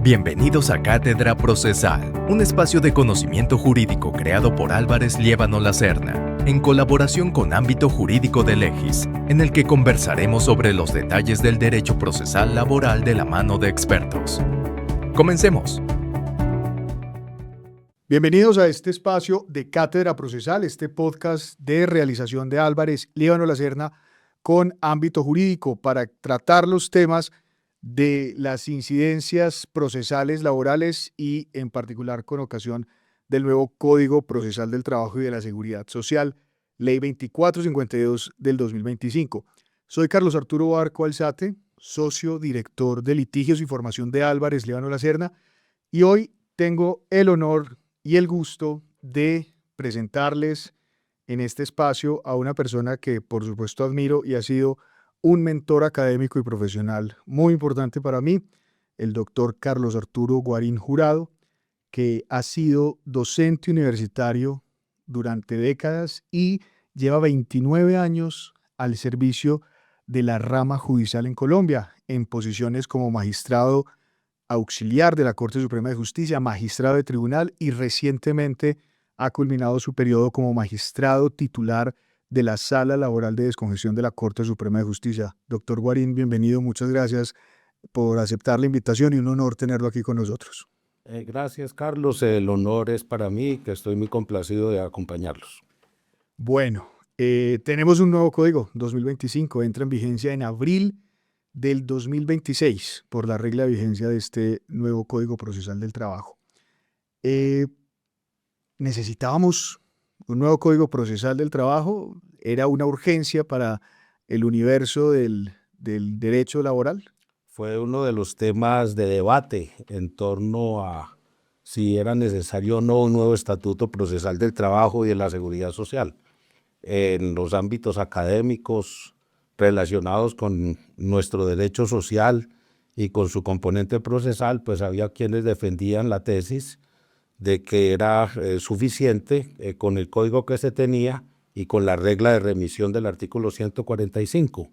Bienvenidos a Cátedra Procesal, un espacio de conocimiento jurídico creado por Álvarez Liébano Lacerna, en colaboración con Ámbito Jurídico de Legis, en el que conversaremos sobre los detalles del derecho procesal laboral de la mano de expertos. Comencemos. Bienvenidos a este espacio de Cátedra Procesal, este podcast de realización de Álvarez Liébano Lacerna con Ámbito Jurídico para tratar los temas de las incidencias procesales laborales y en particular con ocasión del nuevo Código Procesal del Trabajo y de la Seguridad Social, Ley 2452 del 2025. Soy Carlos Arturo Barco Alzate, socio director de litigios y formación de Álvarez Liébano Lacerna, y hoy tengo el honor y el gusto de presentarles en este espacio a una persona que por supuesto admiro y ha sido un mentor académico y profesional muy importante para mí, el doctor Carlos Arturo Guarín Jurado, que ha sido docente universitario durante décadas y lleva 29 años al servicio de la rama judicial en Colombia, en posiciones como magistrado auxiliar de la Corte Suprema de Justicia, magistrado de tribunal y recientemente ha culminado su periodo como magistrado titular de la Sala Laboral de Descongestión de la Corte Suprema de Justicia. Doctor Guarín, bienvenido, muchas gracias por aceptar la invitación y un honor tenerlo aquí con nosotros. Gracias, Carlos. El honor es para mí, que estoy muy complacido de acompañarlos. Bueno, tenemos un nuevo código, 2025, entra en vigencia en abril del 2026 por la regla de vigencia de este nuevo Código Procesal del Trabajo. Necesitábamos un nuevo Código Procesal del Trabajo, era una urgencia para el universo del derecho laboral. Fue uno de los temas de debate en torno a si era necesario o no un nuevo Estatuto Procesal del Trabajo y de la Seguridad Social. En los ámbitos académicos relacionados con nuestro derecho social y con su componente procesal, pues había quienes defendían la tesis de que era suficiente con el código que se tenía y con la regla de remisión del artículo 145.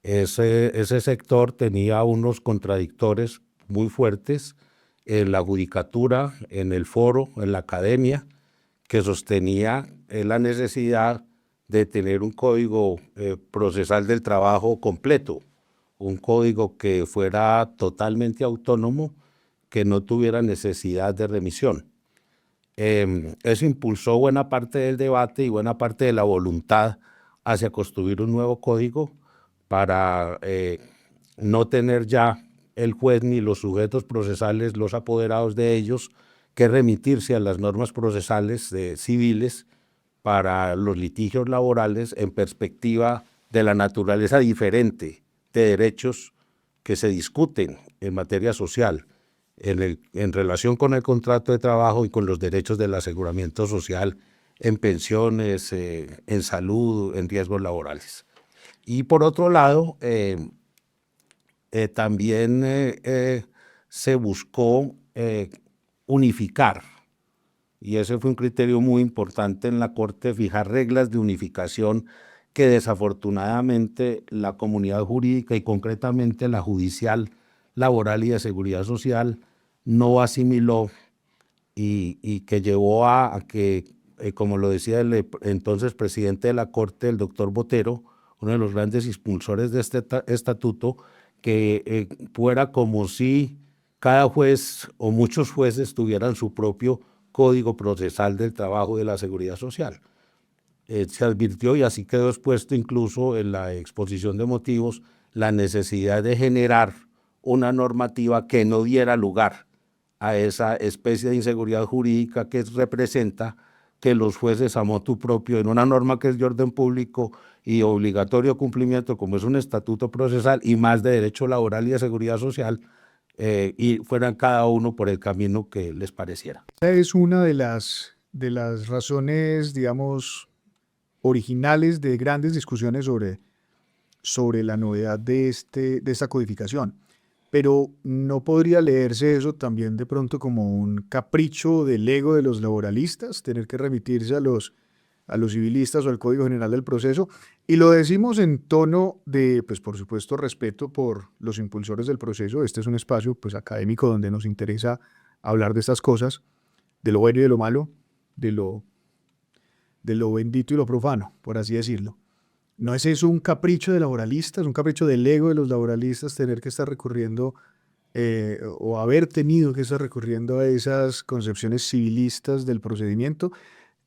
Ese sector tenía unos contradictores muy fuertes en la judicatura, en el foro, en la academia, que sostenía la necesidad de tener un código procesal del trabajo completo, un código que fuera totalmente autónomo, que no tuviera necesidad de remisión. Eso impulsó buena parte del debate y buena parte de la voluntad hacia construir un nuevo código para no tener ya el juez ni los sujetos procesales, los apoderados de ellos, que remitirse a las normas procesales civiles para los litigios laborales en perspectiva de la naturaleza diferente de derechos que se discuten en materia social, en relación con el contrato de trabajo y con los derechos del aseguramiento social en pensiones, en salud, en riesgos laborales. Y por otro lado, también se buscó unificar, y ese fue un criterio muy importante en la Corte, fijar reglas de unificación que desafortunadamente la comunidad jurídica y concretamente la judicial, laboral y de seguridad social no asimiló y que llevó a que, como lo decía el entonces presidente de la Corte, el doctor Botero, uno de los grandes impulsores de este estatuto, que fuera como si cada juez o muchos jueces tuvieran su propio Código Procesal del Trabajo y de la Seguridad Social. Se advirtió, y así quedó expuesto incluso en la exposición de motivos, la necesidad de generar una normativa que no diera lugar a esa especie de inseguridad jurídica que representa que los jueces a motu propio, en una norma que es de orden público y obligatorio cumplimiento, como es un estatuto procesal y más de derecho laboral y de seguridad social, y fueran cada uno por el camino que les pareciera. Esa es una de las razones, digamos, originales de grandes discusiones sobre la novedad de esta codificación. Pero no podría leerse eso también de pronto como un capricho del ego de los laboralistas, tener que remitirse a a los civilistas o al Código General del Proceso, y lo decimos en tono de, pues por supuesto, respeto por los impulsores del proceso. Este es un espacio pues académico donde nos interesa hablar de estas cosas, de lo bueno y de lo malo, de lo bendito y lo profano, por así decirlo. ¿No es eso un capricho de laboralistas, un capricho del ego de los laboralistas tener que estar recurriendo o haber tenido que estar recurriendo a esas concepciones civilistas del procedimiento?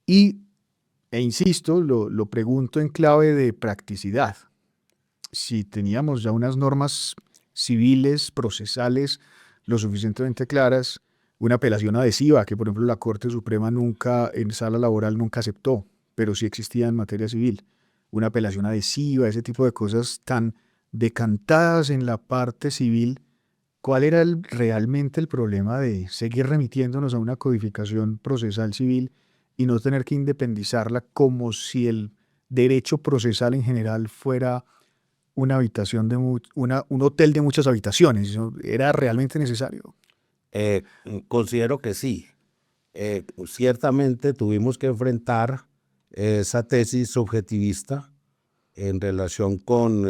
E insisto, lo pregunto en clave de practicidad. Si teníamos ya unas normas civiles, procesales, lo suficientemente claras, una apelación adhesiva, que por ejemplo la Corte Suprema nunca, en sala laboral nunca aceptó, pero sí existía en materia civil, una apelación adhesiva, ese tipo de cosas tan decantadas en la parte civil. ¿Cuál era realmente el problema de seguir remitiéndonos a una codificación procesal civil y no tener que independizarla como si el derecho procesal en general fuera una habitación un hotel de muchas habitaciones? ¿Eso era realmente necesario? Considero que sí. Ciertamente tuvimos que enfrentar esa tesis subjetivista en relación con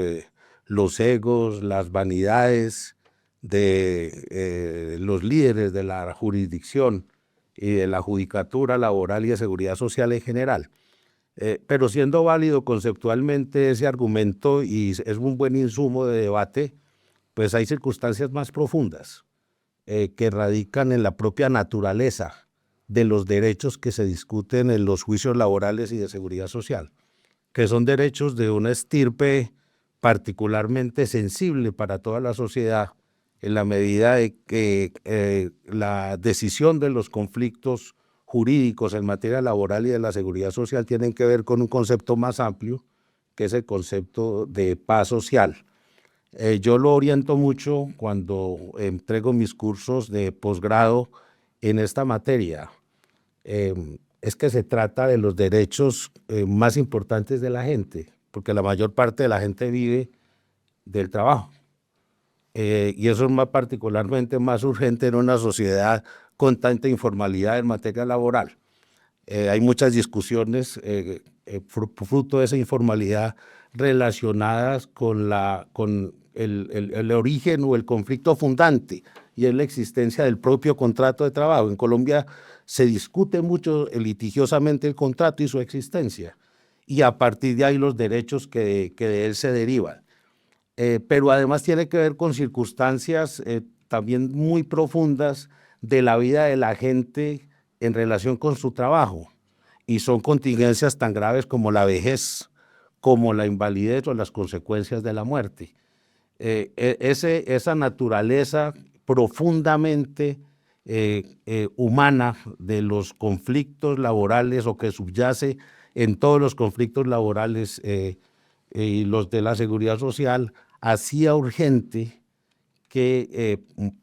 los egos, las vanidades de los líderes de la jurisdicción y de la judicatura laboral y de seguridad social en general. Pero siendo válido conceptualmente ese argumento y es un buen insumo de debate, pues hay circunstancias más profundas que radican en la propia naturaleza de los derechos que se discuten en los juicios laborales y de seguridad social, que son derechos de una estirpe particularmente sensible para toda la sociedad, en la medida de que la decisión de los conflictos jurídicos en materia laboral y de la seguridad social tienen que ver con un concepto más amplio, que es el concepto de paz social. Yo lo oriento mucho cuando entrego mis cursos de posgrado en esta materia. Es que se trata de los derechos más importantes de la gente, porque la mayor parte de la gente vive del trabajo. Y eso es más particularmente más urgente en una sociedad con tanta informalidad en materia laboral. Hay muchas discusiones fruto de esa informalidad relacionadas con el origen o el conflicto fundante, y es la existencia del propio contrato de trabajo. En Colombia se discute mucho litigiosamente el contrato y su existencia, y a partir de ahí los derechos que de él se derivan. Pero además tiene que ver con circunstancias también muy profundas de la vida de la gente en relación con su trabajo, y son contingencias tan graves como la vejez, como la invalidez o las consecuencias de la muerte. Esa naturaleza profundamente humana de los conflictos laborales, o que subyace en todos los conflictos laborales y los de la seguridad social, hacía urgente que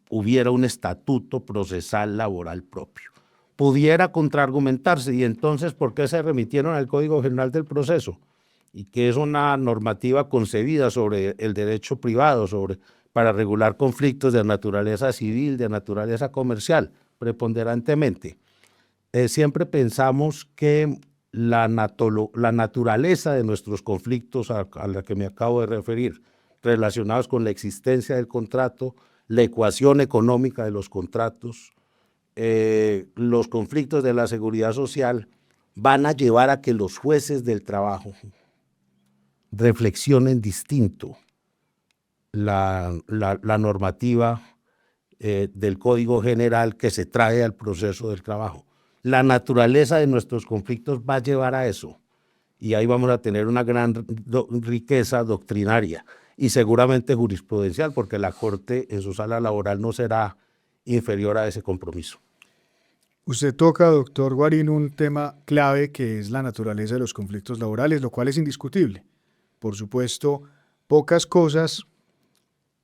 hubiera un estatuto procesal laboral propio. Pudiera contraargumentarse, y entonces, ¿por qué se remitieron al Código General del Proceso? Y que es una normativa concebida sobre el derecho privado, para regular conflictos de naturaleza civil, de naturaleza comercial, preponderantemente. Siempre pensamos que la naturaleza de nuestros conflictos, a la que me acabo de referir, relacionados con la existencia del contrato, la ecuación económica de los contratos, los conflictos de la seguridad social, van a llevar a que los jueces del trabajo reflexionen distinto la normativa del Código General que se trae al proceso del trabajo. La naturaleza de nuestros conflictos va a llevar a eso, y ahí vamos a tener una gran riqueza doctrinaria y seguramente jurisprudencial, porque la Corte en su sala laboral no será inferior a ese compromiso. Usted toca, doctor Guarín, un tema clave que es la naturaleza de los conflictos laborales, lo cual es indiscutible. Por supuesto, pocas cosas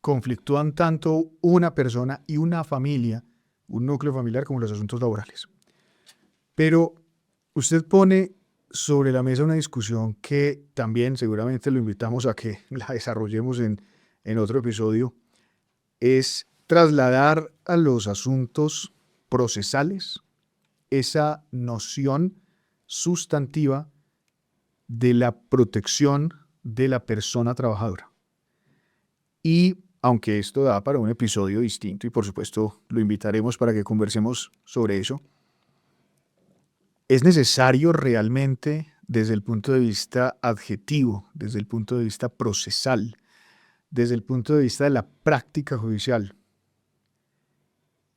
conflictúan tanto una persona y una familia, un núcleo familiar, como los asuntos laborales. Pero usted pone sobre la mesa una discusión que también seguramente lo invitamos a que la desarrollemos en otro episodio, es trasladar a los asuntos procesales esa noción sustantiva de la protección de la persona trabajadora. Y aunque esto da para un episodio distinto y por supuesto lo invitaremos para que conversemos sobre eso, es necesario realmente desde el punto de vista adjetivo, desde el punto de vista procesal, desde el punto de vista de la práctica judicial,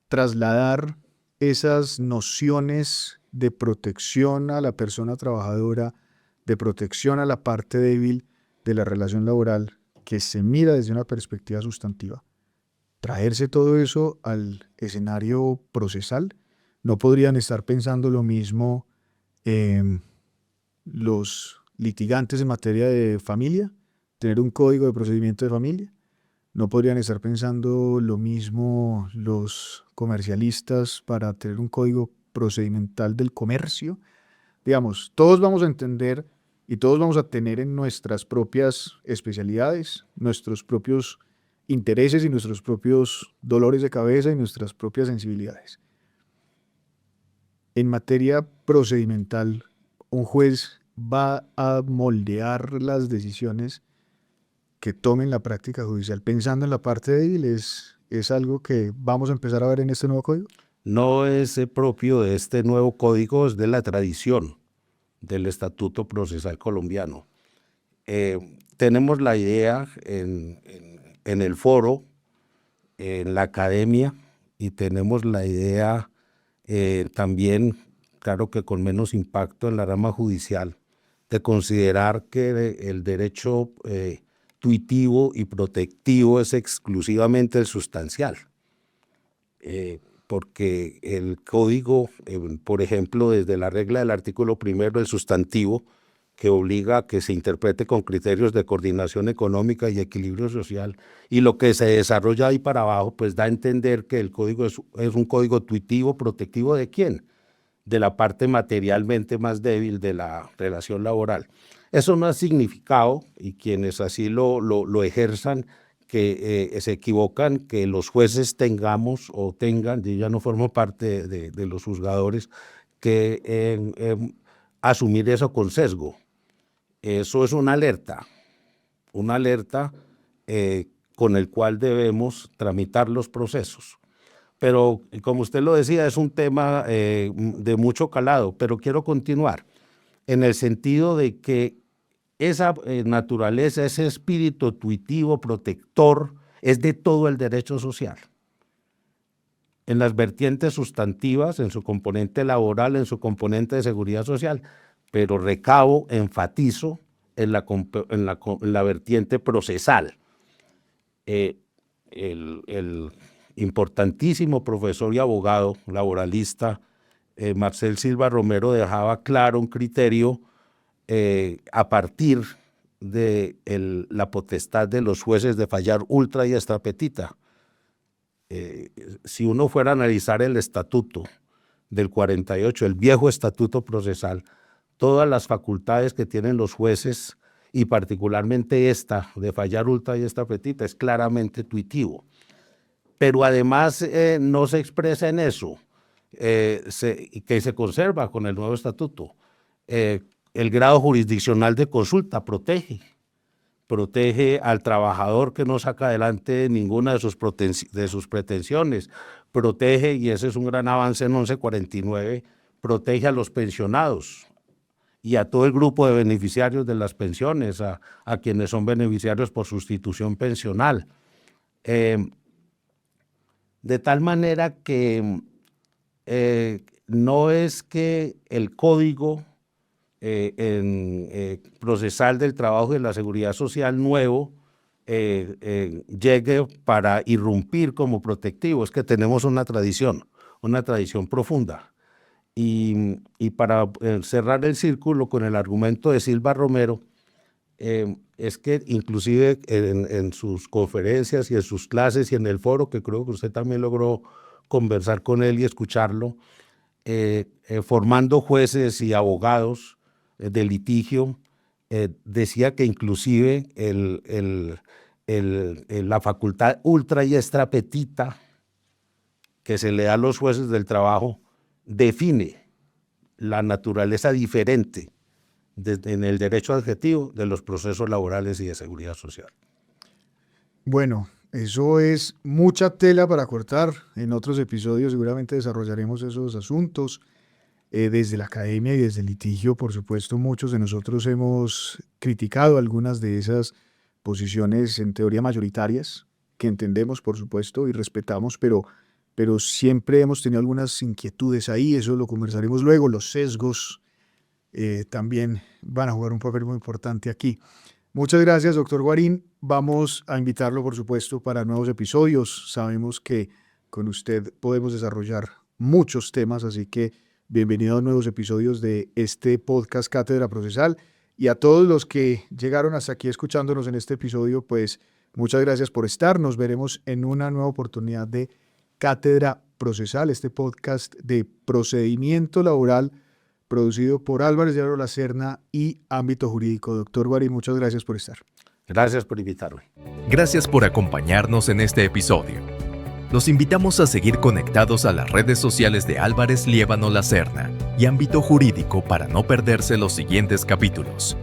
trasladar esas nociones de protección a la persona trabajadora, de protección a la parte débil de la relación laboral que se mira desde una perspectiva sustantiva. Traerse todo eso al escenario procesal. No podrían estar pensando lo mismo los litigantes en materia de familia, tener un código de procedimiento de familia. No podrían estar pensando lo mismo los comercialistas para tener un código procedimental del comercio. Digamos, todos vamos a entender y todos vamos a tener en nuestras propias especialidades, nuestros propios intereses y nuestros propios dolores de cabeza y nuestras propias sensibilidades. En materia procedimental, un juez va a moldear las decisiones que tomen la práctica judicial pensando en la parte débil. ¿Es algo que vamos a empezar a ver en este nuevo código? No es propio de este nuevo código, es de la tradición del Estatuto Procesal Colombiano. Tenemos la idea en el foro, en la academia, y tenemos la idea también, claro que con menos impacto en la rama judicial, de considerar que el derecho tuitivo y protectivo es exclusivamente el sustancial. Porque el código, por ejemplo, desde la regla del artículo primero, el sustantivo, que obliga a que se interprete con criterios de coordinación económica y equilibrio social, y lo que se desarrolla ahí para abajo, pues da a entender que el código es un código tuitivo, protectivo ¿de quién? De la parte materialmente más débil de la relación laboral. Eso no ha significado, y quienes así lo ejerzan, que se equivocan, que los jueces tengamos o tengan, yo ya no formo parte de los juzgadores, que asumir eso con sesgo. Eso es una alerta con el cual debemos tramitar los procesos. Pero como usted lo decía, es un tema de mucho calado, pero quiero continuar en el sentido de que esa naturaleza, ese espíritu tuitivo, protector, es de todo el derecho social. En las vertientes sustantivas, en su componente laboral, en su componente de seguridad social, pero recabo, enfatizo en la vertiente procesal. El importantísimo profesor y abogado laboralista Marcel Silva Romero dejaba claro un criterio a partir de la potestad de los jueces de fallar ultra y extra petita. Si uno fuera a analizar el estatuto del 48, el viejo estatuto procesal, todas las facultades que tienen los jueces y particularmente esta de fallar ultra y extra petita es claramente tuitivo. Pero además no se expresa en eso, que se conserva con el nuevo estatuto. El grado jurisdiccional de consulta protege al trabajador que no saca adelante ninguna de sus pretensiones, protege, y ese es un gran avance en 1149, protege a los pensionados y a todo el grupo de beneficiarios de las pensiones, a quienes son beneficiarios por sustitución pensional. De tal manera que no es que el código procesal del trabajo y de la seguridad social nuevo llegue para irrumpir como protectivo, es que tenemos una tradición profunda. Y para cerrar el círculo con el argumento de Silva Romero, es que inclusive en sus conferencias y en sus clases y en el foro, que creo que usted también logró conversar con él y escucharlo, formando jueces y abogados de litigio, decía que inclusive la facultad ultra y extra petita que se le da a los jueces del trabajo define la naturaleza diferente en el derecho adjetivo de los procesos laborales y de seguridad social. Bueno, eso es mucha tela para cortar. En otros episodios seguramente desarrollaremos esos asuntos. Desde la academia y desde el litigio, por supuesto, muchos de nosotros hemos criticado algunas de esas posiciones en teoría mayoritarias, que entendemos, por supuesto, y respetamos, pero siempre hemos tenido algunas inquietudes ahí. Eso lo conversaremos luego. Los sesgos también van a jugar un papel muy importante aquí. Muchas gracias, doctor Guarín. Vamos a invitarlo, por supuesto, para nuevos episodios. Sabemos que con usted podemos desarrollar muchos temas, así que bienvenido a nuevos episodios de este podcast Cátedra Procesal. Y a todos los que llegaron hasta aquí escuchándonos en este episodio, pues muchas gracias por estar. Nos veremos en una nueva oportunidad de Cátedra Procesal, este podcast de procedimiento laboral producido por Álvarez Llávaro La Serna y Ámbito Jurídico. Doctor Guarín, muchas gracias por estar. Gracias por invitarme. Gracias por acompañarnos en este episodio. Los invitamos a seguir conectados a las redes sociales de Álvarez Llávaro La Serna y Ámbito Jurídico para no perderse los siguientes capítulos.